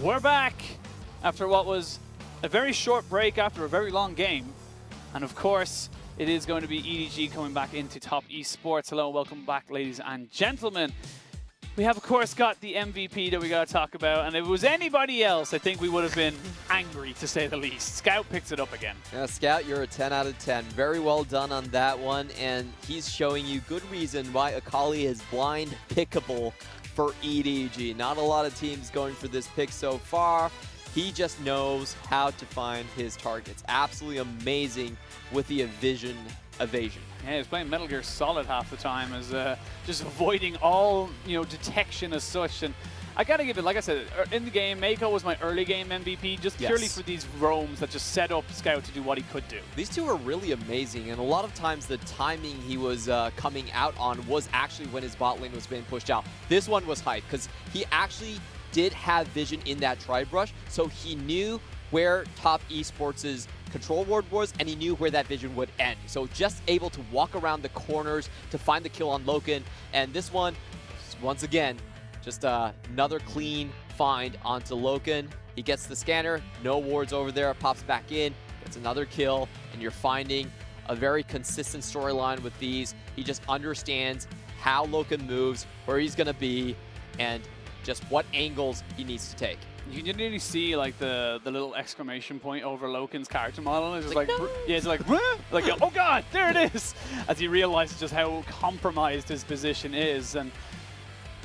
We're back after what was a very short break after a very long game. And of course, it is going to be EDG coming back into Top Esports. Hello and welcome back, ladies and gentlemen. We have, of course, got the MVP that we got to talk about. And if it was anybody else, I think we would have been angry, to say the least. Scout picks it up again. Yeah, Scout, you're a 10 out of 10. Very well done on that one. And he's showing you good reason why Akali is blind pickable for EDG. Not a lot of teams going for this pick so far. He just knows how to find his targets. Absolutely amazing with the evasion. Yeah, he's playing Metal Gear Solid half the time, as just avoiding all detection as such. And I gotta give it, like I said, in the game, Meiko was my early game MVP, just purely for these roams that just set up Scout to do what he could do. These two are really amazing, and a lot of times the timing he was coming out on was actually when his bot lane was being pushed out. This one was hype, because he actually did have vision in that tri-brush, so he knew where Top Esports' control ward was, and he knew where that vision would end. So just able to walk around the corners to find the kill on LokeN. And this one, once again, just another clean find onto LokeN. He gets the scanner, no wards over there, pops back in, gets another kill, and you're finding a very consistent storyline with these. He just understands how LokeN moves, where he's going to be, and just what angles he needs to take. You can really see like the little exclamation point over LokeN's character model. It's just like no! Yeah, it's like oh god, there it is, as he realizes just how compromised his position is. And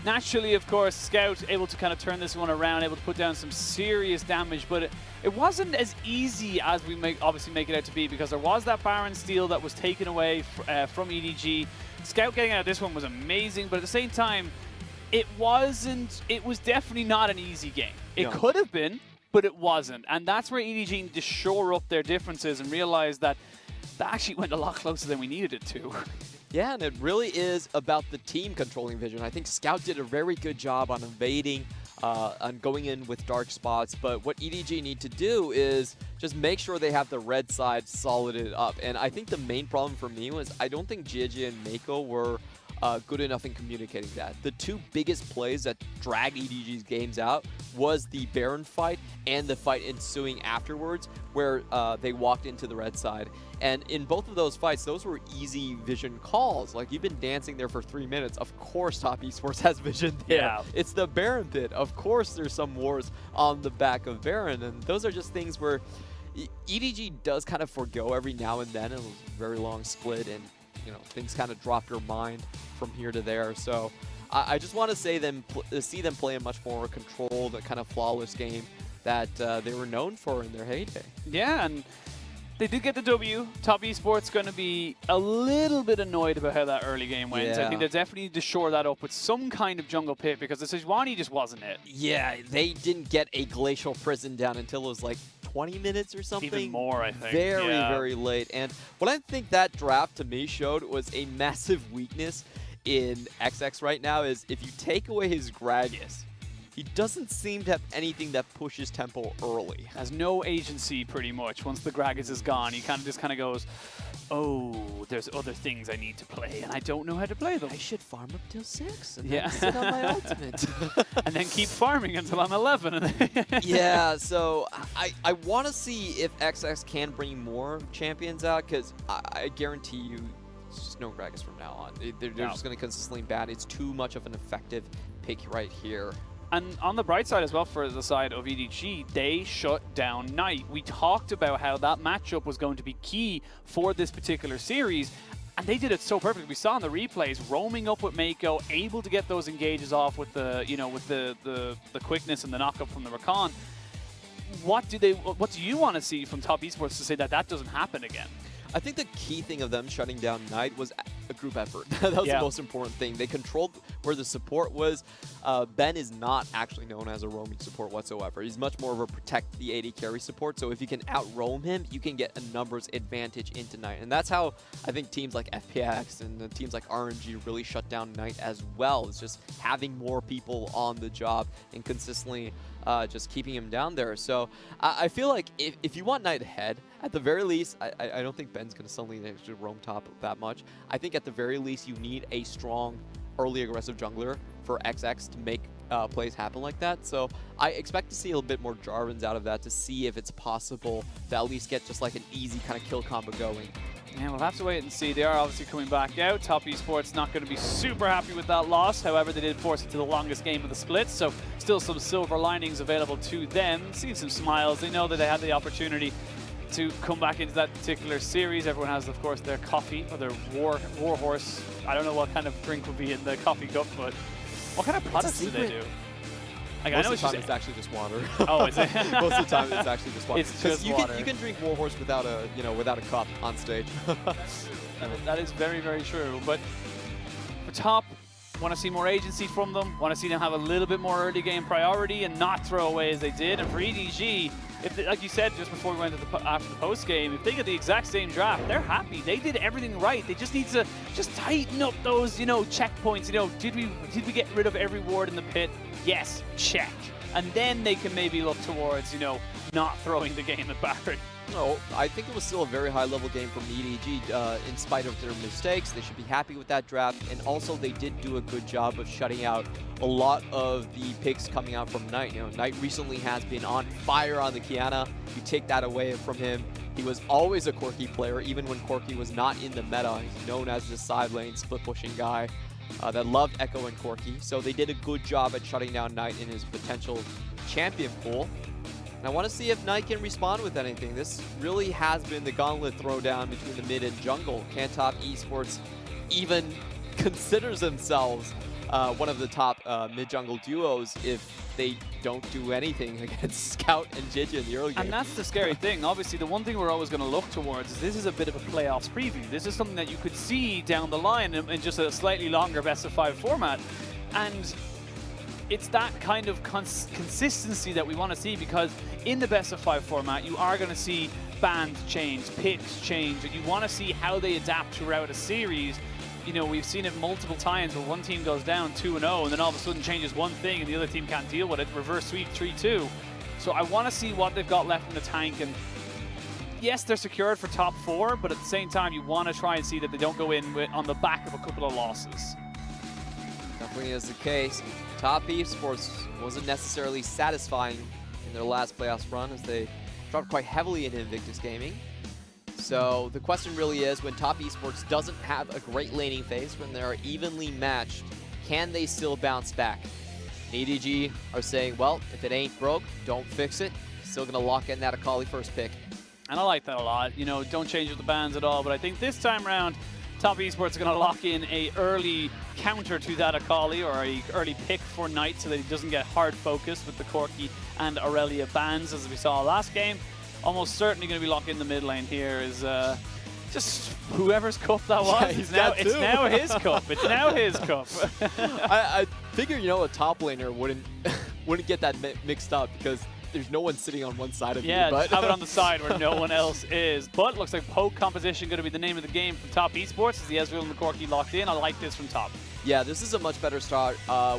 naturally, of course, Scout able to kind of turn this one around, able to put down some serious damage, but it wasn't as easy as we obviously make it out to be, because there was that Baron steal that was taken away from EDG. Scout getting out of this one was amazing, but at the same time, it was definitely not an easy game. It could have been, but it wasn't. And that's where EDG needed to shore up their differences and realize that that actually went a lot closer than we needed it to. Yeah, and it really is about the team controlling vision. I think Scout did a very good job on evading, on going in with dark spots, but what EDG need to do is just make sure they have the red side solided up. And I think the main problem for me was I don't think Jiejie and Meiko were good enough in communicating that. The two biggest plays that dragged EDG's games out was the Baron fight and the fight ensuing afterwards, where they walked into the red side. And in both of those fights, those were easy vision calls. Like, you've been dancing there for 3 minutes. Of course Top Esports has vision there. Yeah. It's the Baron pit. Of course there's some wars on the back of Baron. And those are just things where EDG does kind of forgo every now and then. It was a very long split, and things kind of drop your mind from here to there. So I just want to see them play a much more controlled, kind of flawless game that they were known for in their heyday. Yeah, and they did get the W. Top Esports going to be a little bit annoyed about how that early game went. Yeah. I think they definitely need to shore that up with some kind of jungle pit, because the Sejuani just wasn't it. Yeah, they didn't get a glacial prison down until it was like 20 minutes or something. Even more, I think. Very late. And what I think that draft to me showed was a massive weakness in XX right now is if you take away his Gragas, he doesn't seem to have anything that pushes tempo early. Has no agency, pretty much. Once the Gragas is gone, he kind of goes, oh, there's other things I need to play, and I don't know how to play them. I should farm up till 6 and then sit on my ultimate. And then keep farming until I'm 11. Yeah, so I want to see if XX can bring more champions out, because I guarantee you it's just no Gragas from now on. They're just going to consistently ban. It's too much of an effective pick right here. And on the bright side as well, for the side of EDG, they shut down Knight. We talked about how that matchup was going to be key for this particular series, and they did it so perfectly. We saw in the replays, roaming up with Meiko, able to get those engages off with the, with the quickness and the knockup from the Rakan. What do you want to see from Top Esports to say that that doesn't happen again? I think the key thing of them shutting down Knight was a group effort. That was the most important thing. They controlled where the support was. Ben is not actually known as a roaming support whatsoever. He's much more of a protect the AD carry support. So if you can out-roam him, you can get a numbers advantage into Knight. And that's how I think teams like FPX and the teams like RNG really shut down Knight as well. It's just having more people on the job and consistently just keeping him down there. So I feel like if you want Knight ahead, at the very least, I don't think Ben's going to suddenly roam top that much. I think at the very least you need a strong early aggressive jungler for XX to make plays happen like that. So I expect to see a little bit more Jarvans out of that to see if it's possible to at least get just like an easy kind of kill combo going. Yeah, we'll have to wait and see. They are obviously coming back out. Top Esports not going to be super happy with that loss. However, they did force it to the longest game of the split, so still some silver linings available to them. Seeing some smiles. They know that they had the opportunity to come back into that particular series. Everyone has, of course, their coffee or their war horse. I don't know what kind of drink would be in the coffee cup, but what kind of products do they do? Like, Most of the time it's actually just water. Oh, is it? Most of the time it's actually just water. It's just water. You can drink Warhorse without a without a cup on stage. That is very, very true. But for top, want to see more agency from them. Want to see them have a little bit more early game priority and not throw away as they did. And for EDG, if they, like you said just before we went to after the post game, if they get the exact same draft, they're happy. They did everything right. They just need to just tighten up those checkpoints. Did we get rid of every ward in the pit? Yes, check. And then they can maybe look towards not throwing the game at Barrett. No, I think it was still a very high-level game from EDG. In spite of their mistakes, they should be happy with that draft. And also, they did do a good job of shutting out a lot of the picks coming out from Knight. Knight recently has been on fire on the Kiana. You take that away from him. He was always a Corki player, even when Corki was not in the meta. He's known as this side lane split-pushing guy that loved Echo and Corki. So they did a good job at shutting down Knight in his potential champion pool. And I want to see if Knight can respond with anything. This really has been the gauntlet throwdown between the mid and jungle. Can Top Esports even considers themselves one of the top mid-jungle duos if they don't do anything against Scout and Jiejie in the early game? And that's the scary thing. Obviously, the one thing we're always going to look towards is this is a bit of a playoffs preview. This is something that you could see down the line in just a slightly longer best-of-5 format. And it's that kind of consistency that we want to see, because in the best-of-5 format, you are going to see bans change, picks change, and you want to see how they adapt throughout a series. We've seen it multiple times where one team goes down 2-0 and then all of a sudden changes one thing and the other team can't deal with it. Reverse sweep 3-2. So I want to see what they've got left in the tank. And yes, they're secured for top 4, but at the same time, you want to try and see that they don't go in on the back of a couple of losses. Definitely is the case. Top Esports wasn't necessarily satisfying in their last playoffs run, as they dropped quite heavily in Invictus Gaming. So the question really is, when Top Esports doesn't have a great laning phase, when they're evenly matched, can they still bounce back? EDG are saying, well, if it ain't broke, don't fix it. Still going to lock in that Akali first pick. And I like that a lot. Don't change with the bans at all. But I think this time around, Top Esports are going to lock in a early counter to that Akali, or a early pick for Knight, so that he doesn't get hard focused with the Corki and Aurelia bans, as we saw last game. Almost certainly going to be locked in the mid lane here is just whoever's cup that was. Yeah, it's now his cup. It's now his cup. I figure, a top laner wouldn't get that mixed up, because there's no one sitting on one side of you. Yeah, but have it on the side where no one else is. But looks like poke composition going to be the name of the game from Top Esports, as the Ezreal and the Corki locked in. I like this from Top. Yeah, this is a much better start.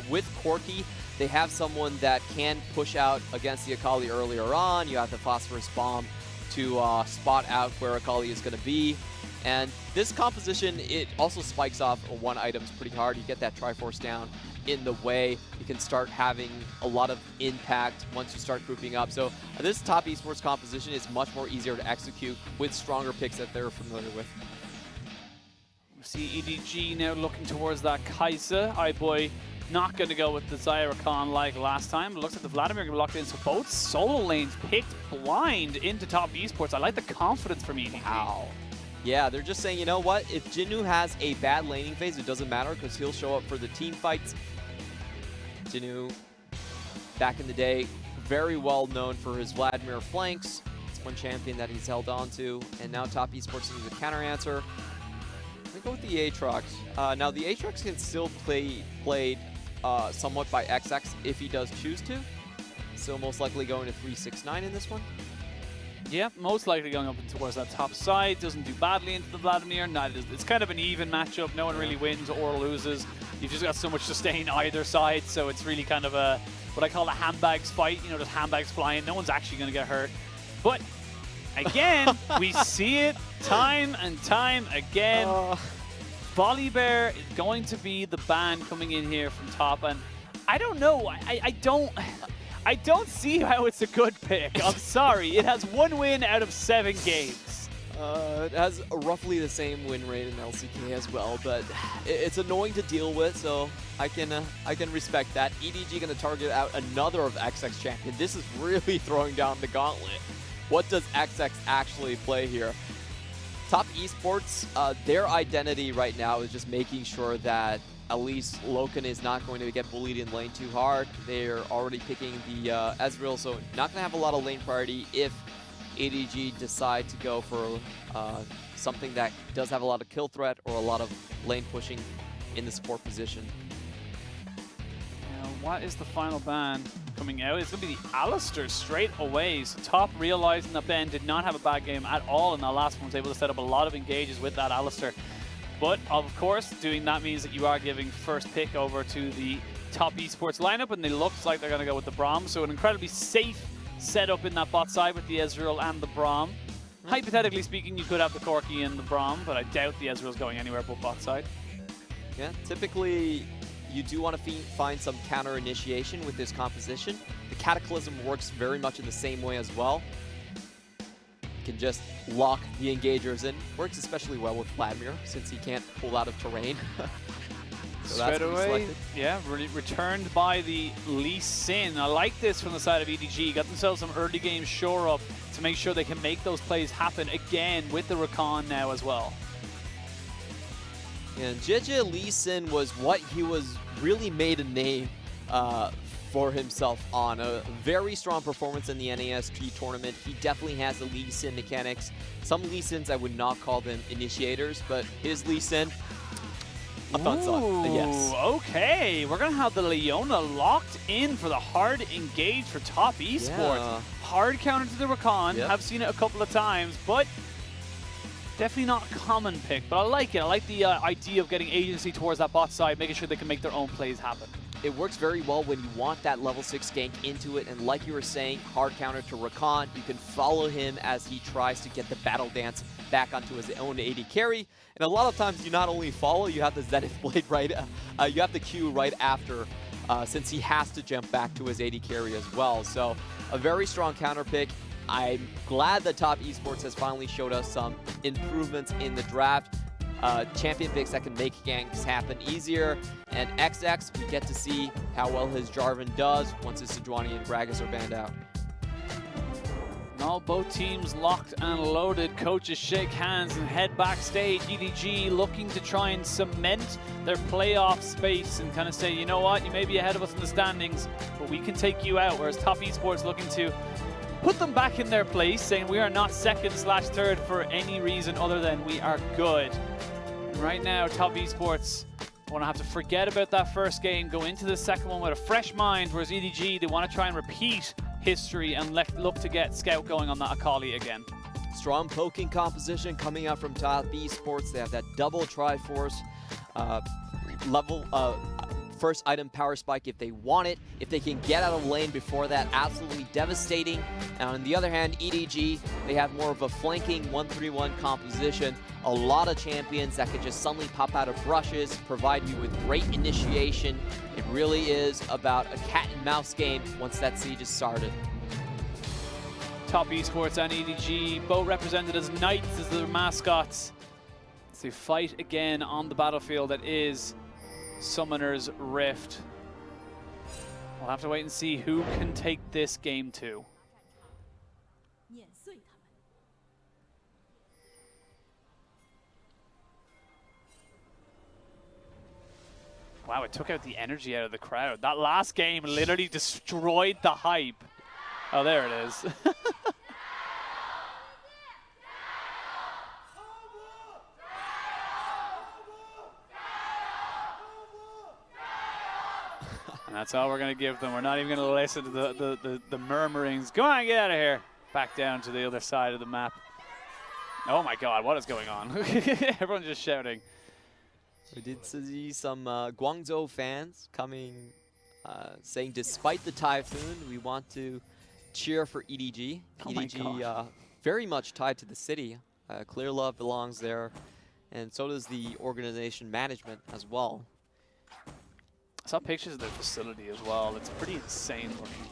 With Corki, they have someone that can push out against the Akali earlier on. You have the Phosphorus Bomb to spot out where Akali is going to be. And this composition, it also spikes off one items pretty hard. You get that Triforce down in the way. You can start having a lot of impact once you start grouping up. So this Top Esports composition is much more easier to execute with stronger picks that they're familiar with. We see EDG now looking towards that Kai'Sa. iBoy not going to go with the Zyrakan like last time. It looks like the Vladimir going to be locked in. So both solo lanes picked blind into Top Esports. I like the confidence from EDG. Wow. Yeah, they're just saying, you know what? If Jinoo has a bad laning phase, it doesn't matter, because he'll show up for the team fights. Jinoo, back in the day, very well known for his Vladimir flanks. It's one champion that he's held on to. And now Top Esports needs a counter answer. Let me go with the Aatrox. Now, the Aatrox can still played somewhat by XX if he does choose to. So most likely going to 369 in this one. Yeah, most likely going up towards that top side. Doesn't do badly into the Vladimir. It's kind of an even matchup. No one really wins or loses. You've just got so much sustain either side, so it's really kind of a what I call a handbags fight. Just handbags flying. No one's actually going to get hurt. But again, we see it time and time again. Volibear is going to be the ban coming in here from top, and I don't know. I don't see how it's a good pick. I'm sorry. It has 1 win out of 7 games. It has roughly the same win rate in LCK as well, but it's annoying to deal with, so I can respect that. EDG going to target out another of XX champion. This is really throwing down the gauntlet. What does XX actually play here? Top Esports, their identity right now is just making sure that at least LokeN is not going to get bullied in lane too hard. They're already picking the Ezreal, so not going to have a lot of lane priority if EDG decide to go for something that does have a lot of kill threat or a lot of lane pushing in the support position. Now, what is the final ban coming out? It's going to be the Alistar straight away. So top realizing that Ben did not have a bad game at all in that last one, was able to set up a lot of engages with that Alistar. But of course, doing that means that you are giving first pick over to the top Esports lineup, and it looks like they're going to go with the Braum. So an incredibly safe setup in that bot side with the Ezreal and the Braum. Hypothetically speaking, you could have the Corki and the Braum, but I doubt the Ezreal's going anywhere but bot side. Yeah, typically you do want to find some counter initiation with this composition. The Cataclysm works very much in the same way as well. You can just lock the engagers in. Works especially well with Vladimir since he can't pull out of terrain. So straight away, yeah, returned by the Lee Sin. I like this from the side of EDG. Got themselves some early game shore up to make sure they can make those plays happen again with the Rakan now as well. And Jiejie Lee Sin was what he was really made a name for himself on. A very strong performance in the NASP tournament. He definitely has the Lee Sin mechanics. Some Lee Sins I would not call them initiators, but his Lee Sin, a thumbs up, yes. Okay, we're gonna have the Leona locked in for the hard engage for top esports. Yeah. Hard counter to the Rakan. Yep. I've seen it a couple of times, but definitely not a common pick. But I like it. I like the idea of getting agency towards that bot side, making sure they can make their own plays happen. It works very well when you want that level 6 gank into it, and like you were saying, hard counter to Rakan. You can follow him as he tries to get the battle dance back onto his own AD carry. And a lot of times you not only follow, you have the Zenith Blade right, you have the Q right after, since he has to jump back to his AD carry as well. So a very strong counter pick. I'm glad that Top Esports has finally showed us some improvements in the draft. Champion picks that can make ganks happen easier. And XX, we get to see how well his Jarvan does once his Sejuani and Gragas are banned out. Now both teams locked and loaded. Coaches shake hands and head backstage. EDG looking to try and cement their playoff space and kind of say, you know what, you may be ahead of us in the standings, but we can take you out. Whereas Top Esports looking to put them back in their place, saying we are not second/third for any reason other than we are good. And right now, Top Esports want to have to forget about that first game, go into the second one with a fresh mind, whereas EDG, they want to try and repeat history and look to get Scout going on that Akali again. Strong poking composition coming out from Top Esports. They have that double Triforce level first item power spike if they want it. If they can get out of lane before that, absolutely devastating. And on the other hand, EDG, they have more of a flanking 1-3-1 composition. A lot of champions that can just suddenly pop out of rushes, provide you with great initiation. It really is about a cat and mouse game once that siege is started. Top Esports and EDG, both represented as knights as their mascots. As they fight again on the battlefield that is Summoner's Rift. We'll have to wait and see who can take this game to. Wow, it took out the energy out of the crowd. That last game literally destroyed the hype. Oh, there it is. And that's all we're going to give them. We're not even going to listen to the murmurings. Go on, get out of here. Back down to the other side of the map. Oh my god, what is going on? Everyone's just shouting. We did see some Guangzhou fans coming, saying despite the typhoon, we want to cheer for EDG. Oh my EDG God. very much tied to the city. Clear Love belongs there. and so does the organization management as well. I saw pictures of their facility as well. It's pretty insane looking.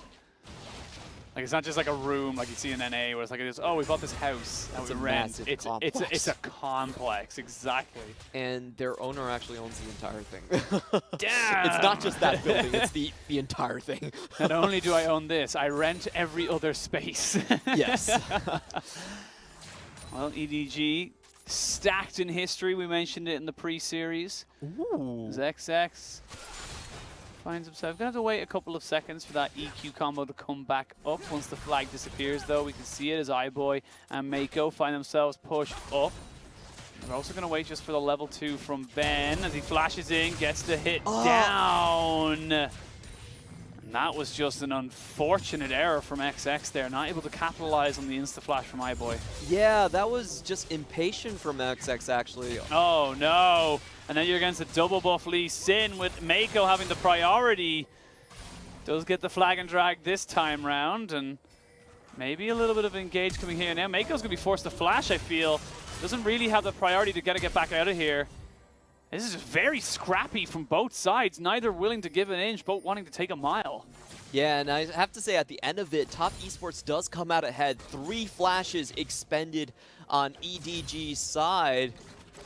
Like, it's not just like a room like you see in NA where it's like, oh, we bought this house and we rent. It's a complex, exactly. And their owner actually owns the entire thing. Damn! It's not just that building, it's the entire thing. Not only do I own this, I rent every other space. Yes. Well, EDG, stacked in history. We mentioned it in the pre-series. Ooh. XX finds himself. Gonna have to wait a couple of seconds for that EQ combo to come back up. Once the flag disappears, though, we can see it as iBoy and Meiko find themselves pushed up. We're also gonna wait just for the level 2 from Ben as he flashes in, gets the hit down. And that was just an unfortunate error from XX there, not able to capitalize on the insta-flash from iBoy. Yeah, that was just impatient from XX, actually. Oh, no. And then you're against a double buff Lee Sin with Meiko having the priority. Does get the flag and drag this time round, and maybe a little bit of engage coming here. Now Meiko's going to be forced to flash, I feel. Doesn't really have the priority to get back out of here. This is just very scrappy from both sides, neither willing to give an inch, both wanting to take a mile. Yeah, and I have to say at the end of it, Top Esports does come out ahead. 3 flashes expended on EDG's side.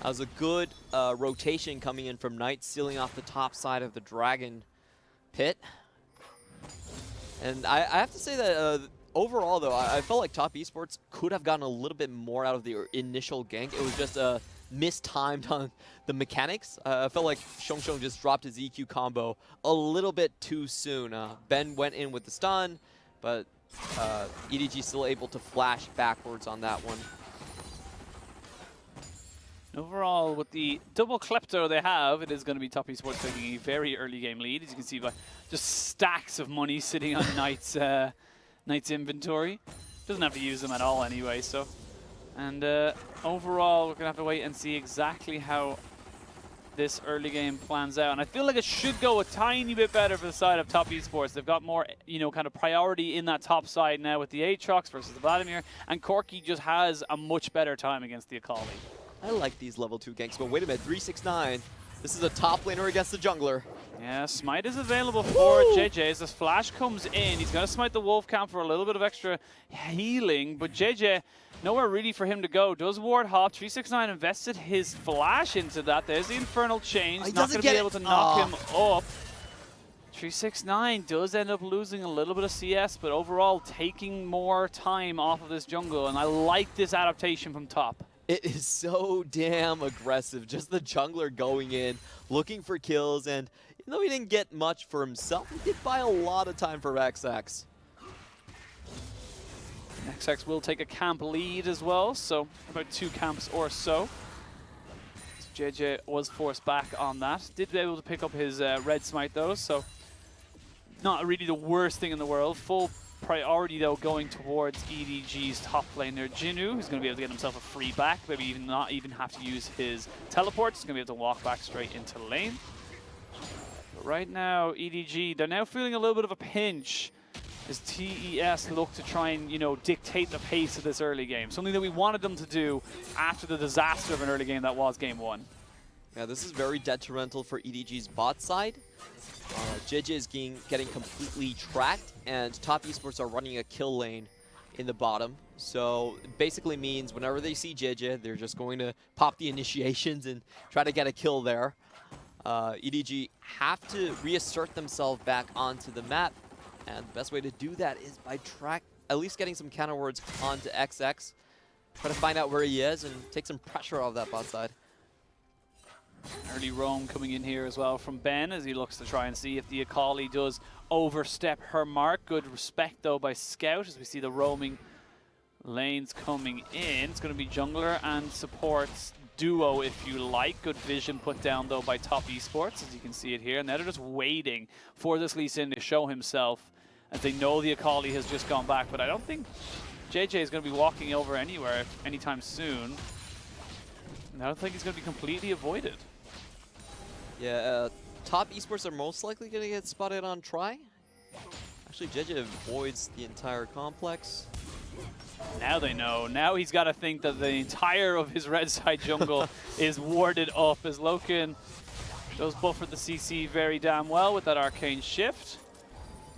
That was a good rotation coming in from Knight, sealing off the top side of the Dragon pit. And I have to say that overall, though, I felt like Top Esports could have gotten a little bit more out of the initial gank. It was just mistimed on the mechanics. I felt like Xiong just dropped his EQ combo a little bit too soon. Ben went in with the stun, but EDG still able to flash backwards on that one. Overall, with the double klepto they have, it is going to be Top Esports taking a very early game lead, as you can see by just stacks of money sitting on Knight's inventory. Doesn't have to use them at all anyway, so. And overall, we're going to have to wait and see exactly how this early game plans out. And I feel like it should go a tiny bit better for the side of Top Esports. They've got more, kind of priority in that top side now with the Aatrox versus the Vladimir, and Corki just has a much better time against the Akali. I like these level 2 ganks, but wait a minute, 369. This is a top laner against the jungler. Yeah, smite is available for Jiejie as this flash comes in. He's going to smite the wolf camp for a little bit of extra healing, but Jiejie, nowhere really for him to go. Does ward hop. 369 invested his flash into that. There's the infernal chain. He's not going to be able to knock him up. 369 does end up losing a little bit of CS, but overall taking more time off of this jungle, and I like this adaptation from top. It is so damn aggressive. Just the jungler going in, looking for kills, and even though he didn't get much for himself, he did buy a lot of time for XX. XX will take a camp lead as well, so about 2 camps or so. Jiejie was forced back on that. Did be able to pick up his red smite though, so not really the worst thing in the world. Full priority though going towards EDG's top laner Jinoo, who's going to be able to get himself a free back, maybe even not even have to use his teleport. He's going to be able to walk back straight into lane. But right now, EDG, they're now feeling a little bit of a pinch as TES look to try and, dictate the pace of this early game. Something that we wanted them to do after the disaster of an early game that was game 1. Yeah, this is very detrimental for EDG's bot side. Jiejie is getting completely tracked, and Top Esports are running a kill lane in the bottom. So it basically means whenever they see Jiejie, they're just going to pop the initiations and try to get a kill there. EDG have to reassert themselves back onto the map, and the best way to do that is by at least getting some counter wards onto XX, try to find out where he is and take some pressure off that bot side. Early roam coming in here as well from Ben as he looks to try and see if the Akali does overstep her mark. Good respect though by Scout as we see the roaming lanes coming in. It's going to be jungler and supports duo if you like. Good vision put down though by Top Esports as you can see it here. And now they're just waiting for this Lee Sin to show himself as they know the Akali has just gone back. But I don't think Jiejie is going to be walking over anywhere anytime soon. And I don't think he's going to be completely avoided. Yeah, Top Esports are most likely going to get spotted on try. Actually, Jiejie avoids the entire complex. Now they know. Now he's got to think that the entire of his red side jungle is warded up, as LokeN does buffer the CC very damn well with that arcane shift.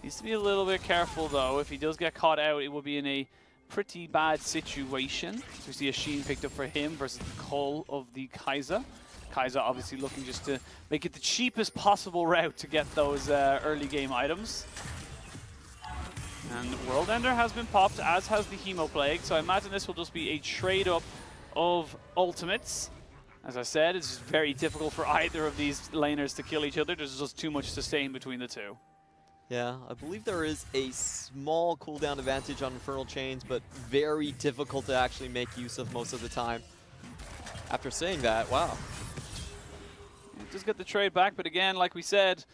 Needs to be a little bit careful though. If he does get caught out, it will be in a pretty bad situation. So we see a Sheen picked up for him versus the Cull of the Kai'Sa. Kai'Sa obviously looking just to make it the cheapest possible route to get those early game items. And World Ender has been popped, as has the Hemo Plague, so I imagine this will just be a trade-up of ultimates. As I said, it's just very difficult for either of these laners to kill each other. There's just too much sustain between the two. Yeah, I believe there is a small cooldown advantage on Infernal Chains, but very difficult to actually make use of most of the time. After saying that, wow. Just get the trade back, but again, like we said,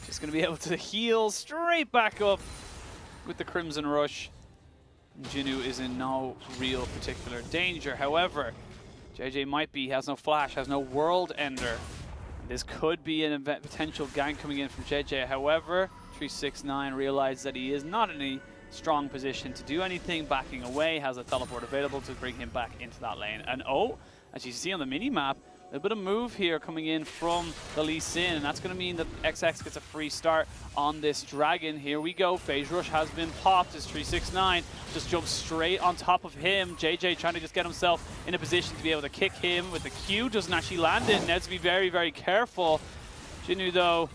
just going to be able to heal straight back up with the Crimson Rush. Jinoo is in no real particular danger. However, Jiejie has no flash, has no World Ender. This could be an potential gank coming in from Jiejie. However, 369 realizes that he is not in a strong position to do anything, backing away, has a teleport available to bring him back into that lane. And oh, as you see on the mini-map, a bit of move here coming in from the Lee Sin, and that's going to mean that XX gets a free start on this dragon. Here we go. Phase Rush has been popped as 369 just jumps straight on top of him. Jiejie trying to just get himself in a position to be able to kick him with the Q. Doesn't actually land it. Needs to be very, very careful. Jinoo, though,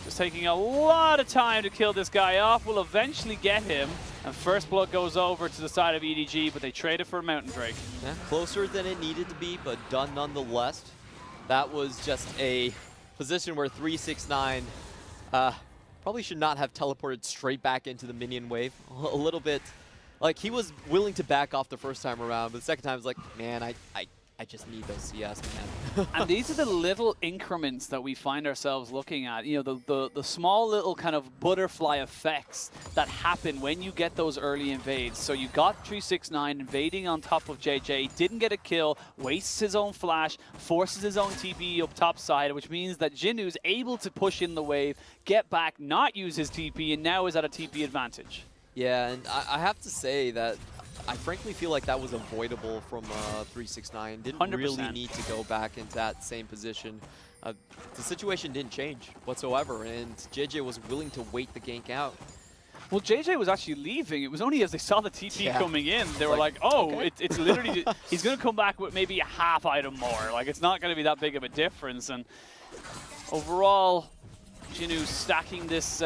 just taking a lot of time to kill this guy off. Will eventually get him. And first blood goes over to the side of EDG, but they trade it for a Mountain Drake. Yeah, closer than it needed to be, but done nonetheless. That was just a position where 369 probably should not have teleported straight back into the minion wave. A little bit, like he was willing to back off the first time around, but the second time was like, man, I just need those CS, man. And these are the little increments that we find ourselves looking at. You know, the small little kind of butterfly effects that happen when you get those early invades. So you got 369 invading on top of Jiejie, didn't get a kill, wastes his own flash, forces his own TP up top side, which means that Jinoo's able to push in the wave, get back, not use his TP, and now is at a TP advantage. Yeah, and I have to say that I frankly feel like that was avoidable from 369. Didn't 100%. really need to go back into that same position. The situation didn't change whatsoever, and Jiejie was willing to wait the gank out. Well, Jiejie was actually leaving. It was only as they saw the TP coming in, they were like, oh, okay. it's literally, he's going to come back with maybe a half item more. Like, it's not going to be that big of a difference. And overall, Jinoo stacking this,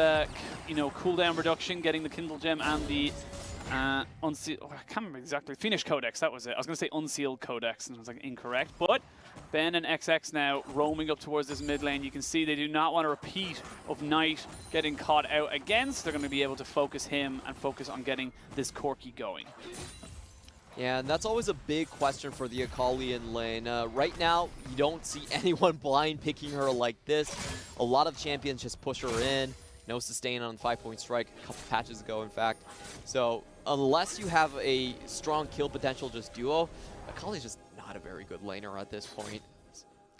you know, cooldown reduction, getting the Kindle Gem and the unsealed, I can't remember exactly, Phoenix Codex, that was it. I was going to say Unsealed Codex, and I was like, incorrect. But Ben and XX now roaming up towards this mid lane. You can see they do not want a repeat of Knight getting caught out against. They're going to be able to focus him and focus on getting this Corki going. Yeah, and that's always a big question for the Akalian lane. Right now, you don't see anyone blind picking her like this. A lot of champions just push her in. No sustain on 5-point strike a couple patches ago, in fact. So unless you have a strong kill potential just duo, Akali's just not a very good laner at this point.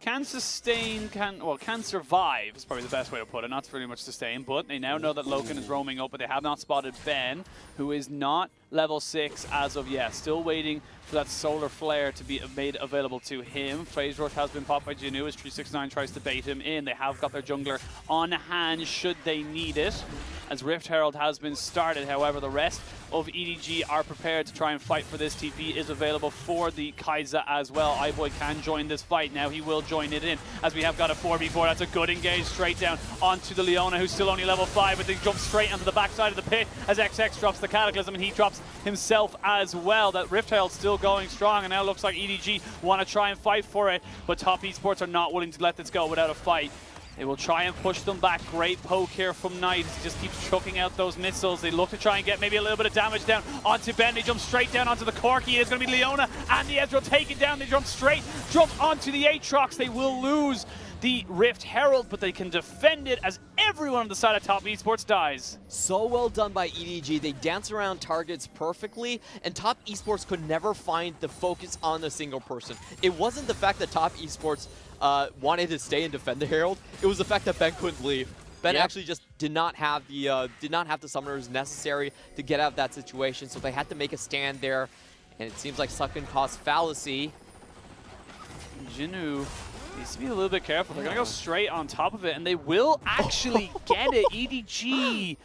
Can sustain, can survive is probably the best way to put it. Not very much sustain, but they now know that LokeN is roaming up, but they have not spotted Ben, who is not level 6 as of yet. Still waiting for that solar flare to be made available to him. Phase Rush has been popped by Jinoo as 369 tries to bait him in. They have got their jungler on hand should they need it, as Rift Herald has been started. However, the rest of EDG are prepared to try and fight for this. TP is available for the Kai'Sa as well. iBoy can join this fight. Now he will join it in, as we have got a 4v4. That's a good engage straight down onto the Leona, who's still only level 5, but they jump straight onto the backside of the pit as XX drops the Cataclysm, and he drops himself as well. That Rift Herald still going strong, and now looks like EDG want to try and fight for it, but Top Esports are not willing to let this go without a fight. They will try and push them back. Great poke here from Knight. He just keeps chucking out those missiles. They look to try and get maybe a little bit of damage down onto Ben. They jump straight down onto the Corki. It's going to be Leona and the Ezreal taken down. They jump onto the Aatrox. They will lose the Rift Herald, but they can defend it as everyone on the side of Top Esports dies. So well done by EDG. They dance around targets perfectly, and Top Esports could never find the focus on a single person. It wasn't the fact that Top Esports wanted to stay and defend the Herald. It was the fact that Ben couldn't leave. Ben actually just did not have the summoners necessary to get out of that situation, so they had to make a stand there. And it seems like sunken cost fallacy. Jinoo needs to be a little bit careful. They're going to go straight on top of it, and they will actually get it. EDG.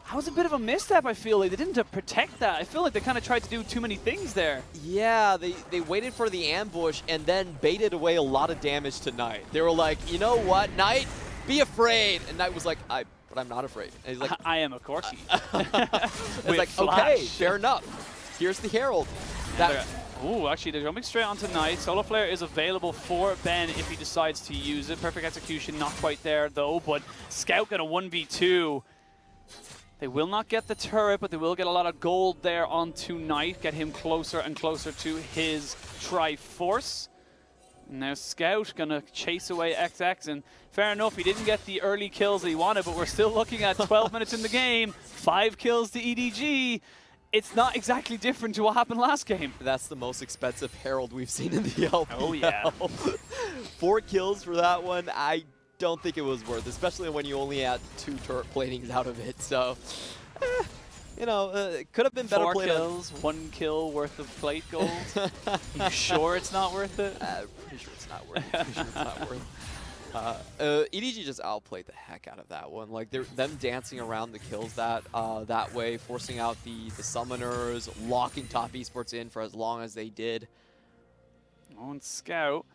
That was a bit of a misstep, I feel like. They didn't protect that. I feel like they kind of tried to do too many things there. Yeah, they waited for the ambush and then baited away a lot of damage to Knight. They were like, you know what, Knight, be afraid. And Knight was like, but I'm not afraid. And he's like, I am a corky. It's like, okay, fair enough. Here's the Herald. Ooh, actually, they're jumping straight onto Knight. Solar Flare is available for Ben if he decides to use it. Perfect execution, not quite there, though. But Scout got a 1v2. They will not get the turret, but they will get a lot of gold there onto Knight, get him closer and closer to his Triforce. Now Scout gonna chase away XX, and fair enough, he didn't get the early kills that he wanted, but we're still looking at 12 minutes in the game, 5 kills to EDG. It's not exactly different to what happened last game. That's the most expensive Herald we've seen in the LPL. Oh yeah. 4 kills for that one. I don't think it was worth, especially when you only had 2 turret platings out of it. So, you know, it could have been better played. 4 kills, 1 kill worth of plate gold. You sure it's not worth it? Pretty sure it's not worth it. Pretty sure it's not worth it. EDG just outplayed the heck out of that one. Like them dancing around the kills that way, forcing out the summoners, locking top esports in for as long as they did. On Scout,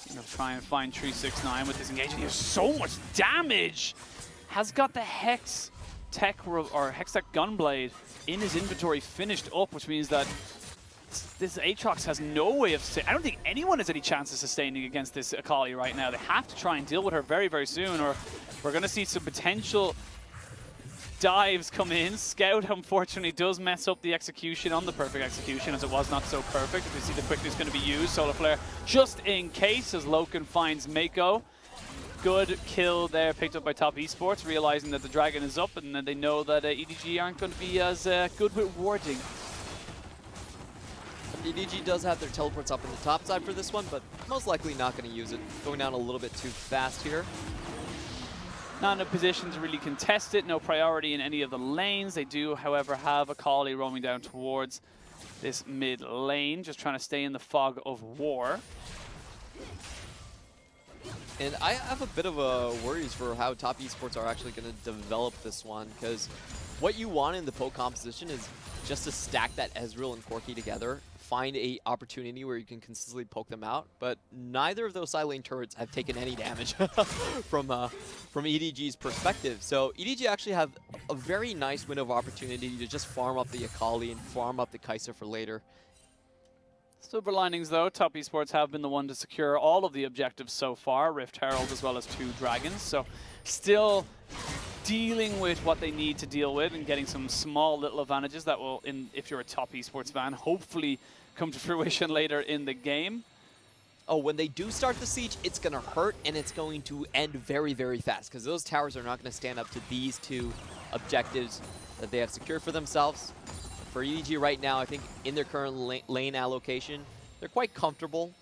gonna try and find 369 with this engagement. He has so much damage. Has got the Hex Tech or Hex Tech Gunblade in his inventory finished up, which means that this Aatrox has no way of. I don't think anyone has any chance of sustaining against this Akali right now. They have to try and deal with her very, very soon, or we're gonna see some potential dives come in. Scout, unfortunately, does mess up the execution on the perfect execution, as it was not so perfect. If we see the quickness going to be used, Solar Flare just in case, as LokeN finds Meiko. Good kill there, picked up by top esports, realizing that the dragon is up, and then they know that EDG aren't going to be as good with warding. EDG does have their teleports up in the top side for this one, but most likely not going to use it. Going down a little bit too fast here. Not in a position to really contest it, no priority in any of the lanes. They do, however, have Akali roaming down towards this mid lane, just trying to stay in the fog of war. And I have a bit of worries for how top esports are actually going to develop this one, because what you want in the poke composition is just to stack that Ezreal and Corki together, find a opportunity where you can consistently poke them out, but neither of those side lane turrets have taken any damage from EDG's perspective. So EDG actually have a very nice window of opportunity to just farm up the Akali and farm up the Kai'Sa for later. Silver linings, though. Top esports have been the one to secure all of the objectives so far, Rift Herald as well as 2 dragons. So still dealing with what they need to deal with and getting some small little advantages that will, if you're a top esports fan, hopefully come to fruition later in the game. Oh, when they do start the siege, it's going to hurt, and it's going to end very, very fast, because those towers are not going to stand up to these 2 objectives that they have secured for themselves. For EDG right now, I think in their current lane allocation, they're quite comfortable.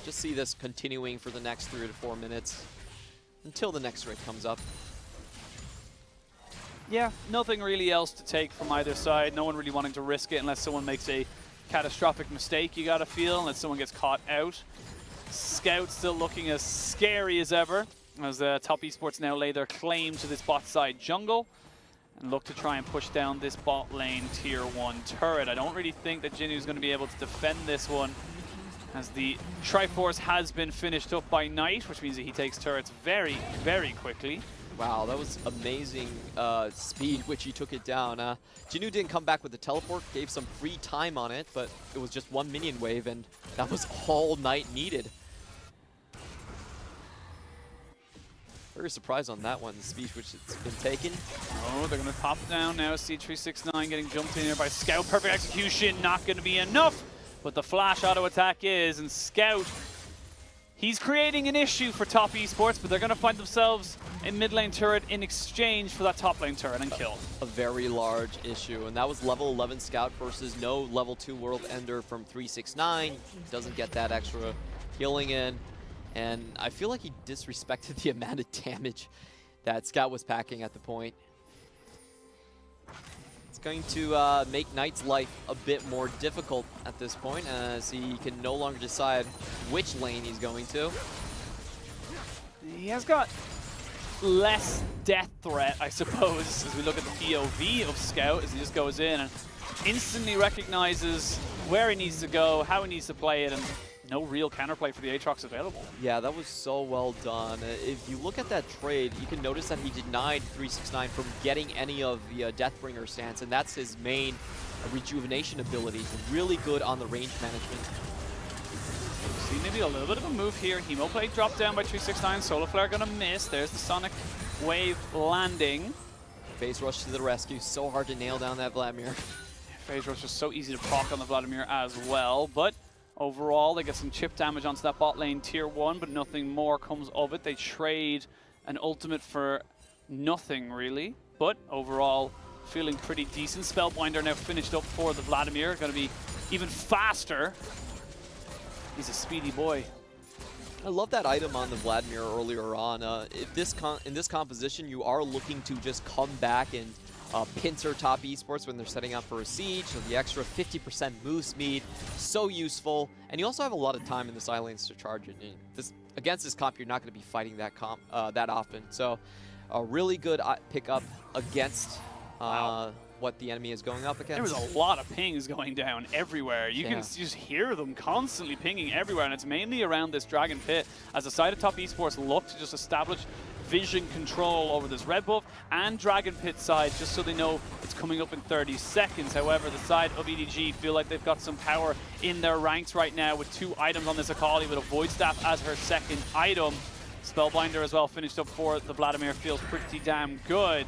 Just see this continuing for the next 3 to 4 minutes until the next raid comes up. Yeah, nothing really else to take from either side. No one really wanting to risk it unless someone makes a catastrophic mistake, you gotta feel, unless someone gets caught out. Scout still looking as scary as ever, as top esports now lay their claim to this bot side jungle and look to try and push down this bot lane tier 1 turret. I don't really think that Jinoo is going to be able to defend this one, as the Triforce has been finished up by Knight, which means that he takes turrets very, very quickly. Wow, that was amazing speed which he took it down. Jinoo didn't come back with the teleport, gave some free time on it, but it was just 1 minion wave, and that was all Knight needed. Very surprised on that one, the speed which it's been taken. Oh, they're going to pop down now. C369 getting jumped in here by Scout. Perfect execution, not going to be enough, but the flash auto attack is, and Scout, he's creating an issue for top esports, but they're going to find themselves a mid lane turret in exchange for that top lane turret and kill. A very large issue, and that was level 11 Scout versus no level 2 World Ender from 369. Doesn't get that extra healing in, and I feel like he disrespected the amount of damage that Scout was packing at the point. It's going to make Knight's life a bit more difficult at this point, as he can no longer decide which lane he's going to. He has got less death threat, I suppose, as we look at the POV of Scout, as he just goes in and instantly recognizes where he needs to go, how he needs to play it, and no real counterplay for the Aatrox available. Yeah, that was so well done. If you look at that trade, you can notice that he denied 369 from getting any of the Deathbringer stance, and that's his main rejuvenation ability. Really good on the range management. See maybe a little bit of a move here. Hemoplate dropped down by 369. Solar Flare gonna miss. There's the Sonic Wave landing. Phase Rush to the rescue. So hard to nail down that Vladimir. Phase Rush was so easy to proc on the Vladimir as well, but overall they get some chip damage onto that bot lane tier 1, but nothing more comes of it. They trade an ultimate for nothing really, but overall feeling pretty decent. Spellbinder now finished up for the Vladimir, going to be even faster. He's a speedy boy. I love that item on the Vladimir earlier on. If in this composition, you are looking to just come back and pincer top esports when they're setting up for a siege, so the extra 50% move speed, so useful. And you also have a lot of time in the side lanes to charge it. Against this comp, you're not going to be fighting that often. So a really good pickup against what the enemy is going up against. There was a lot of pings going down everywhere. You can just hear them constantly pinging everywhere, and it's mainly around this Dragon Pit as the side of top esports look to just establish vision control over this red buff and Dragon Pit side, just so they know it's coming up in 30 seconds. However, the side of EDG feel like they've got some power in their ranks right now with 2 items on this Akali, with a Void Staff as her second item. Spellbinder as well finished up for the Vladimir, feels pretty damn good,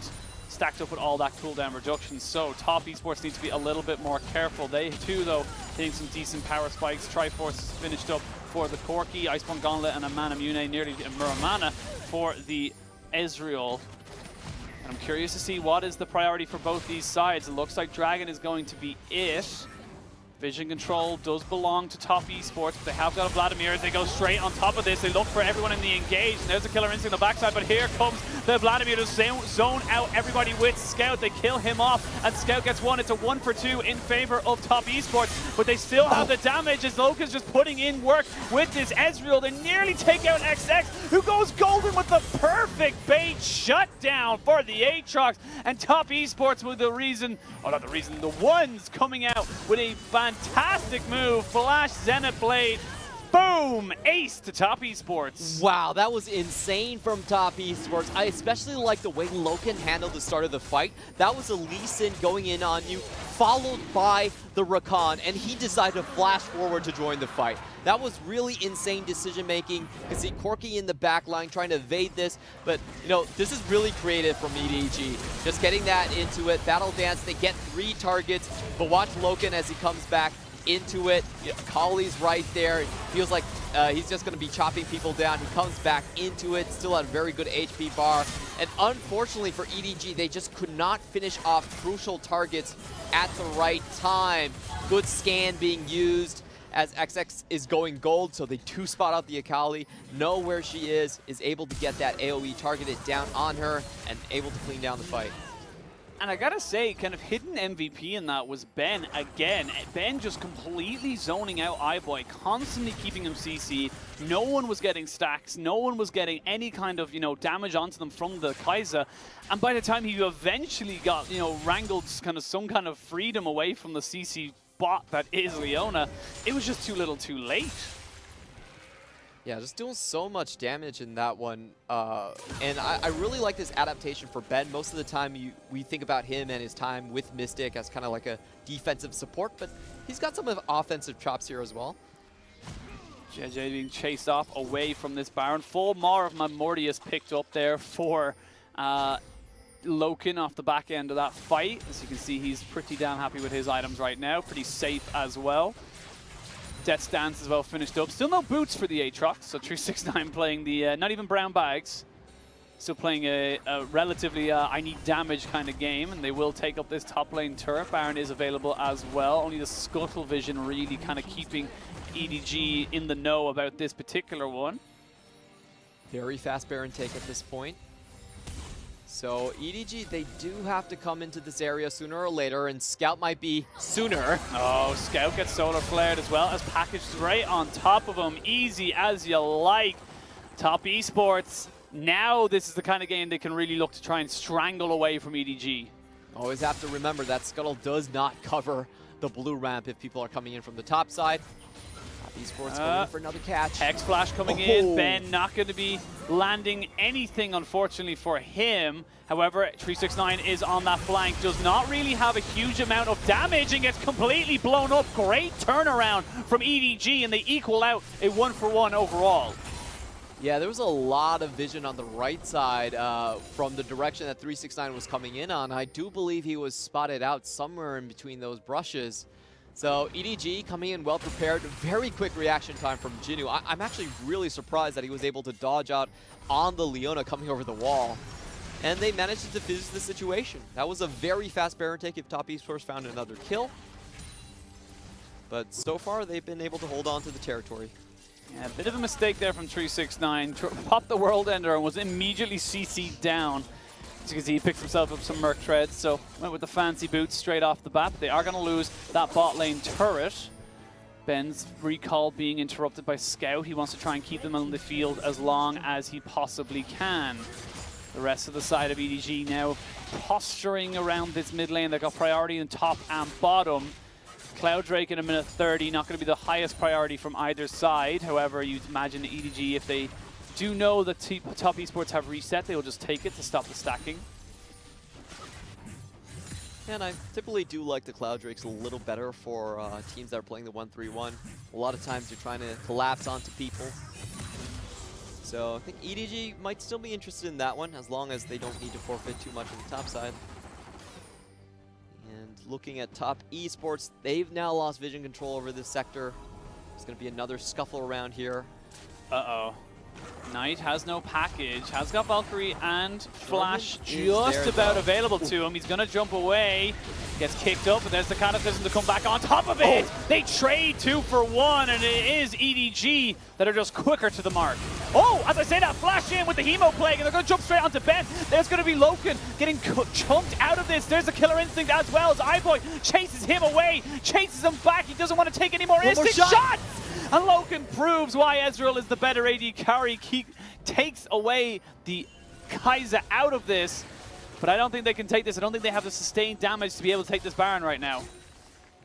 stacked up with all that cooldown reduction. So top esports needs to be a little bit more careful. They too, though, hitting some decent power spikes. Triforce is finished up for the Corki, Iceborne Gauntlet and a Manamune, nearly a Muramana for the Ezreal. And I'm curious to see what is the priority for both these sides. It looks like Dragon is going to be it. Vision control does belong to top esports, but they have got a Vladimir as they go straight on top of this. They look for everyone in the engage, and there's a killer instinct on the backside, but here comes the Vladimir to zone out everybody with Scout. They kill him off, and Scout gets one. It's a 1 for 2 in favor of top esports, but they still have the damage as LokeN's just putting in work with this Ezreal. They nearly take out XX, who goes golden with the perfect bait shutdown for the Aatrox, and top esports with the ones coming out with a fantastic move. Flash Zenith Blade. Boom! Ace to top esports. Wow, that was insane from top esports. I especially like the way LokeN handled the start of the fight. That was a Lee Sin going in on you, followed by the Rakan, and he decided to flash forward to join the fight. That was really insane decision making. You can see Corki in the back line trying to evade this, but you know, this is really creative from EDG. Just getting that into it. Battle Dance, they get 3 targets, but watch LokeN as he comes back into it. Kali's right there. It feels like he's just going to be chopping people down. He comes back into it, still at a very good HP bar. And unfortunately for EDG, they just could not finish off crucial targets at the right time. Good scan being used as XX is going gold, so they 2-spot out the Akali, know where she is able to get that AoE targeted down on her, and able to clean down the fight. And I gotta say, kind of hidden MVP in that was Ben again. Ben just completely zoning out iBoy, constantly keeping him CC'd. No one was getting stacks. No one was getting any kind of, damage onto them from the Kai'Sa. And by the time he eventually got, wrangled some kind of freedom away from the CC bot that is Leona, it was just too little too late. Yeah, just doing so much damage in that one. And I really like this adaptation for Ben. Most of the time, we think about him and his time with Mystic as kind of like a defensive support, but he's got some offensive chops here as well. Jiejie being chased off away from this Baron. Full Mar of Mortius picked up there for LokeN off the back end of that fight. As you can see, he's pretty damn happy with his items right now. Pretty safe as well. Death Stance as well finished up. Still no boots for the Aatrox, so 369 playing the, not even brown bags. Still playing a relatively I need damage kind of game, and they will take up this top lane turret. Baron is available as well. Only the Scuttle Vision really kind of keeping EDG in the know about this particular one. Very fast Baron take at this point. So EDG, they do have to come into this area sooner or later, and Scout might be sooner. Oh, Scout gets solar flared as well as packaged right on top of him. Easy as you like. Top Esports. Now this is the kind of game they can really look to try and strangle away from EDG. Always have to remember that Scuttle does not cover the blue ramp if people are coming in from the top side. Top Esports going in for another catch. X-Flash coming in. Ben not going to be landing anything, unfortunately, for him. However, 369 is on that flank. Does not really have a huge amount of damage and gets completely blown up. Great turnaround from EDG, and they equal out a 1-for-1 overall. Yeah, there was a lot of vision on the right side from the direction that 369 was coming in on. I do believe he was spotted out somewhere in between those brushes. So EDG coming in well prepared, very quick reaction time from Jinoo. I'm actually really surprised that he was able to dodge out on the Leona coming over the wall. And they managed to defuse the situation. That was a very fast Baron take if Top Esports found another kill. But so far they've been able to hold on to the territory. Yeah, a bit of a mistake there from 369. Popped the World Ender and was immediately CC'd down. As you can see, he picked himself up some Merc Treads, so went with the fancy boots straight off the bat. But they are going to lose that bot lane turret. Ben's recall being interrupted by Scout. He wants to try and keep them on the field as long as he possibly can. The rest of the side of EDG now posturing around this mid lane. They've got priority in top and bottom. Cloud Drake in a minute 30, not going to be the highest priority from either side. However, you'd imagine the EDG, if they do know that Top Esports have reset, they will just take it to stop the stacking. And I typically do like the Cloud Drakes a little better for teams that are playing the 1-3-1. A lot of times you're trying to collapse onto people. So I think EDG might still be interested in that one, as long as they don't need to forfeit too much on the top side. Looking at Top Esports, they've now lost vision control over this sector. There's going to be another scuffle around here. Uh-oh. Knight has no package, has got Valkyrie and Flash just about available to him. He's going to jump away, gets kicked up, but there's the Cataclysm to come back on top of it. They trade 2 for 1, and it is EDG that are just quicker to the mark. Oh, as I say that, Flash in with the Hemo Plague, and they're going to jump straight onto Ben. There's going to be LokeN getting chunked out of this. There's a Killer Instinct as well as iBoy chases him away, chases him back. He doesn't want to take any more instinct shots. And LokeN proves why Ezreal is the better AD carry. He takes away the Kai'Sa out of this, but I don't think they can take this. I don't think they have the sustained damage to be able to take this Baron right now.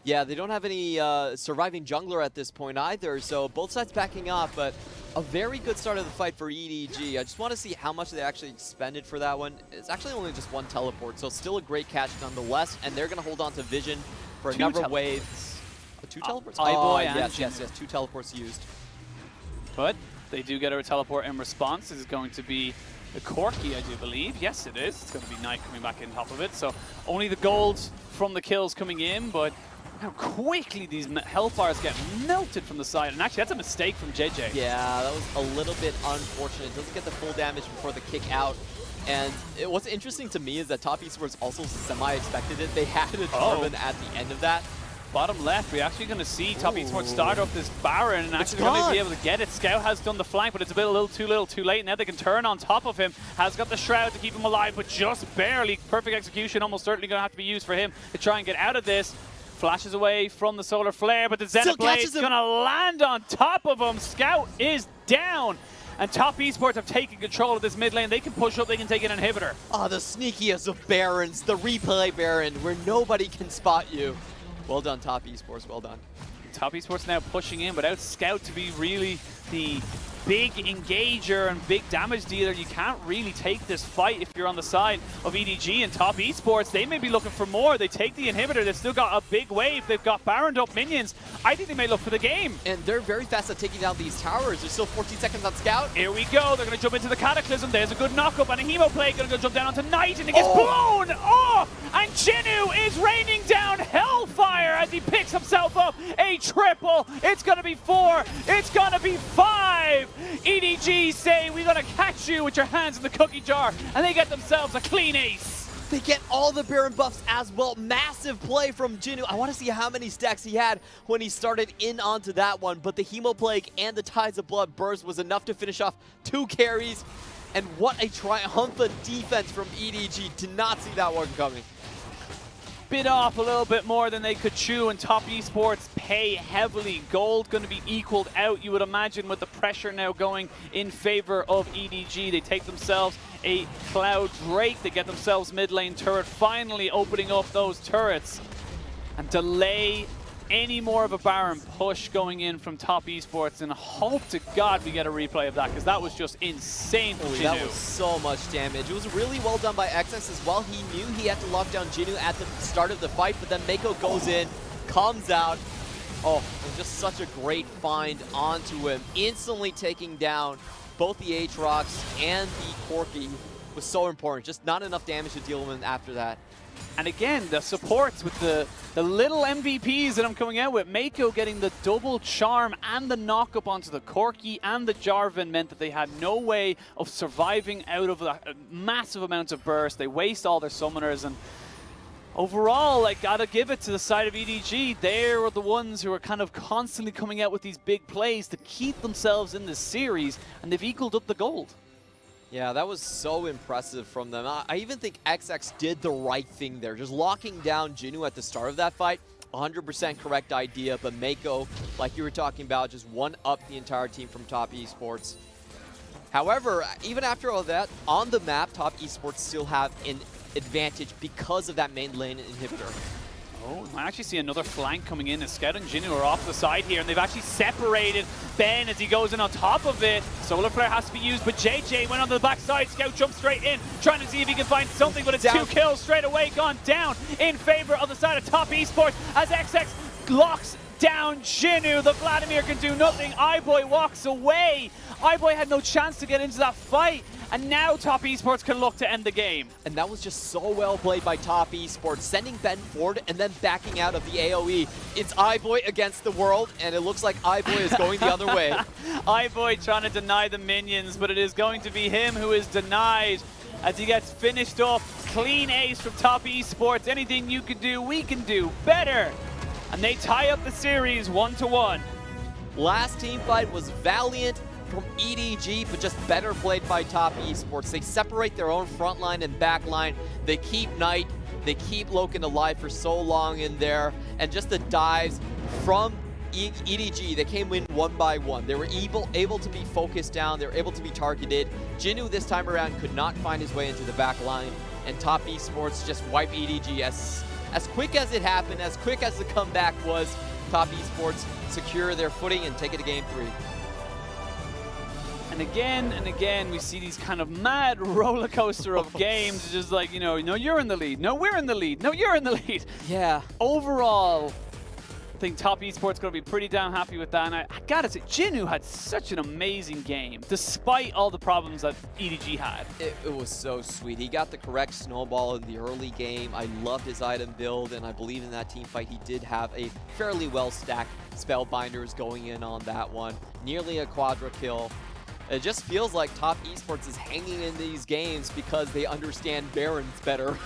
Yeah, they don't have any surviving jungler at this point either, so both sides backing up, but a very good start of the fight for EDG. I just want to see how much they actually expended for that one. It's actually only just 1 teleport, so still a great catch nonetheless, and they're going to hold on to vision for another wave. 2 teleports? iBoy and yes, 2 teleports used. But they do get a teleport in response. This is going to be the Corki, I do believe. Yes, it is. It's going to be Knight coming back in top of it. So only the gold from the kills coming in, but how quickly these health bars get melted from the side. And actually, that's a mistake from Jiejie. Yeah, that was a little bit unfortunate. Doesn't get the full damage before the kick out. And what's interesting to me is that Top Esports also semi-expected it. They had a Carbon at the end of that. Bottom left, we're actually going to see Top Esports start up this Baron and actually going to be able to get it. Scout has done the flank, but it's a little too late. Now they can turn on top of him. Has got the Shroud to keep him alive, but just barely. Perfect execution, almost certainly going to have to be used for him to try and get out of this. Flashes away from the Solar Flare, but the Zenith Blade's going to land on top of him. Scout is down. And Top Esports have taken control of this mid lane. They can push up, they can take an inhibitor. Oh, the sneakiest of Barons, the replay Baron, where nobody can spot you. Well done, Top Esports, well done. Top Esports now pushing in, without Scout to be really the big engager and big damage dealer. You can't really take this fight if you're on the side of EDG and Top Esports. They may be looking for more. They take the inhibitor. They've still got a big wave. They've got Baroned up minions. I think they may look for the game. And they're very fast at taking down these towers. There's still 14 seconds on Scout. Here we go. They're going to jump into the Cataclysm. There's a good knock-up and a Hemo Plague. Going to go jump down onto Knight, and it gets blown off. And Jinoo is raining down Hellfire as he picks himself up a triple. It's going to be 4. It's going to be 5. EDG say, we're going to catch you with your hands in the cookie jar. And they get themselves a clean ace. They get all the Baron buffs as well. Massive play from Jinoo. I want to see how many stacks he had when he started in onto that one. But the Hemo Plague and the Tides of Blood burst was enough to finish off 2 carries. And what a triumphant defense from EDG. Did not see that one coming. Bit off a little bit more than they could chew, and Top Esports pay heavily. Gold going to be equaled out, you would imagine, with the pressure now going in favor of EDG. They take themselves a Cloud Drake. They get themselves mid lane turret, finally opening up those turrets and delay any more of a Baron push going in from Top Esports, and hope to God we get a replay of that, because that was just insane for Jinoo. That was so much damage. It was really well done by XX as well. He knew he had to lock down Jinoo at the start of the fight, but then Meiko goes in, comes out. Oh, it was just such a great find onto him. Instantly taking down both the Aatrox and the Corki was so important. Just not enough damage to deal with after that. And again, the supports with the little MVPs that I'm coming out with. Meiko getting the double charm and the knock-up onto the Corki and the Jarvan meant that they had no way of surviving out of the massive amounts of burst. They waste all their summoners, and overall, like, gotta give it to the side of EDG. They were the ones who are kind of constantly coming out with these big plays to keep themselves in this series, and they've equaled up the gold. Yeah, that was so impressive from them. I even think XX did the right thing there. Just locking down Jinoo at the start of that fight, 100% correct idea, but Meiko, like you were talking about, just one-up the entire team from Top Esports. However, even after all that, on the map, Top Esports still have an advantage because of that main lane inhibitor. Oh, I actually see another flank coming in as Scout and Jinoo are off the side here, and they've actually separated Ben as he goes in on top of it. Solar Flare has to be used, but Jiejie went on the backside. Scout jumps straight in, trying to see if he can find something, but it's down. 2 kills straight away gone down in favor of the side of Top Esports as XX locks down Jinoo. The Vladimir can do nothing. iBoy walks away. iBoy had no chance to get into that fight, and now Top Esports can look to end the game. And that was just so well played by Top Esports, sending Ben forward and then backing out of the AoE. It's iBoy against the world, and it looks like iBoy is going the other way. iBoy trying to deny the minions, but it is going to be him who is denied as he gets finished off. Clean ace from Top Esports. Anything you can do, we can do better. And they tie up the series 1-1. Last team fight was valiant from EDG, but just better played by Top Esports. They separate their own front line and back line. They keep Knight, they keep LokeN alive for so long in there, and just the dives from EDG, they came in one by one. They were able to be focused down, they were able to be targeted. Jinoo this time around could not find his way into the back line, and Top Esports just wiped EDG as quick as it happened, as quick as the comeback was. Top Esports secure their footing and take it to game 3. And again, we see these kind of mad roller coaster of games. Just like, no, you're in the lead. No, we're in the lead. No, you're in the lead. Yeah. Overall, I think Top Esports going to be pretty damn happy with that. And I gotta say, Jinoo had such an amazing game, despite all the problems that EDG had. It was so sweet. He got the correct snowball in the early game. I loved his item build, and I believe in that team fight he did have a fairly well-stacked Spellbinders going in on that one. Nearly a quadra kill. It just feels like Top Esports is hanging in these games because they understand Barons better.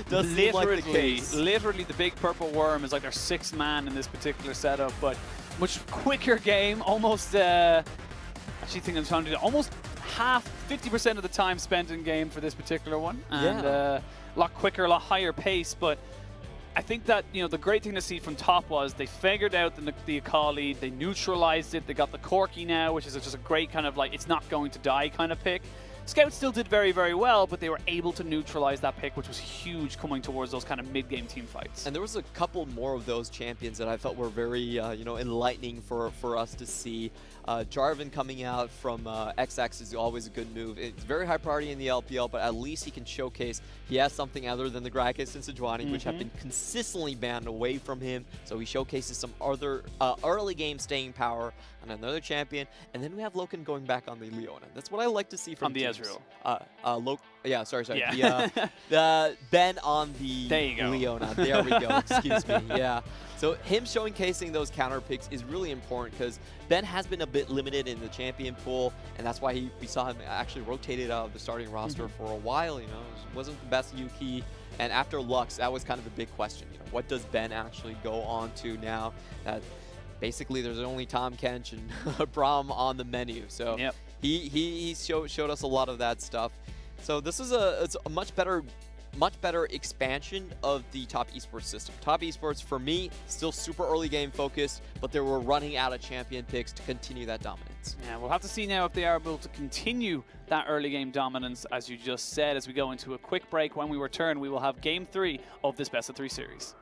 Does seem like the case. Literally, the big purple worm is like their 6th man in this particular setup, but much quicker game. Almost, actually think I'm trying to do almost half, 50% of the time spent in game for this particular one, and a lot quicker, a lot higher pace. But I think that, the great thing to see from Top was they figured out the Akali, they neutralized it, they got the Corki now, which is just a great kind of like, it's not going to die kind of pick. Scout still did very, very well, but they were able to neutralize that pick, which was huge coming towards those kind of mid-game team fights. And there was a couple more of those champions that I felt were very, enlightening for us to see. Jarvan coming out from XX is always a good move. It's very high priority in the LPL, but at least he can showcase he has something other than the Gragas and Sejuani, which have been consistently banned away from him. So he showcases some other early game staying power on another champion. And then we have LokeN going back on the Leona. That's what I like to see from on the teams. Ezreal. Yeah, sorry. Yeah. The Ben on the there you go. Leona. There we go. Excuse me. Yeah. So him showcasing those counter picks is really important because Ben has been a bit limited in the champion pool, and that's why we saw him actually rotated out of the starting roster for a while. It wasn't the best Yuki, and after Lux, that was kind of the big question. What does Ben actually go on to now that basically there's only Tom Kench and Braum on the menu? So he showed us a lot of that stuff. So this is it's a much better expansion of the top esports system. Top esports, for me, still super early game focused, but they were running out of champion picks to continue that dominance. Yeah, we'll have to see now if they are able to continue that early game dominance, as you just said, as we go into a quick break. When we return, we will have Game 3 of this best-of-3 series.